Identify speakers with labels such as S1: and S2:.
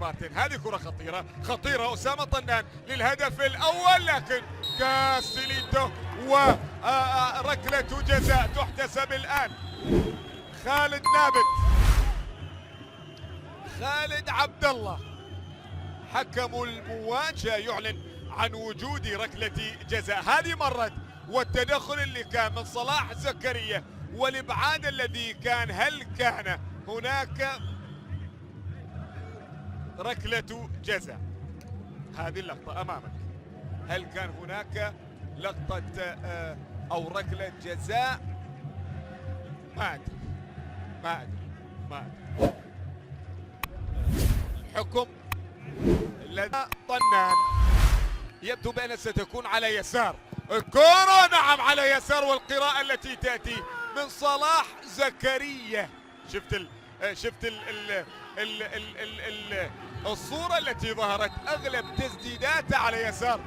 S1: المباراتين. هذه كرة خطيرة خطيرة، أسامة طنان للهدف الأول، لكن كاسيليتو وركلة جزاء تحتسب الآن. خالد نابت، خالد عبد الله حكم المواجهة يعلن عن وجود ركلة جزاء. هذه مرت، والتدخل اللي كان من صلاح زكريا والابعاد الذي كان، هل كان هناك ركلة جزاء؟ هذه اللقطة امامك، هل كان هناك لقطة او ركلة جزاء؟ ما ادري ما ادري ما ادري. الحكم لدى طنان يبدو بأنها ستكون على يسار الكرة، نعم على يسار، والقراءة التي تأتي من صلاح زكريا. شفت الصورة التي ظهرت، أغلب تسديداته على يسار.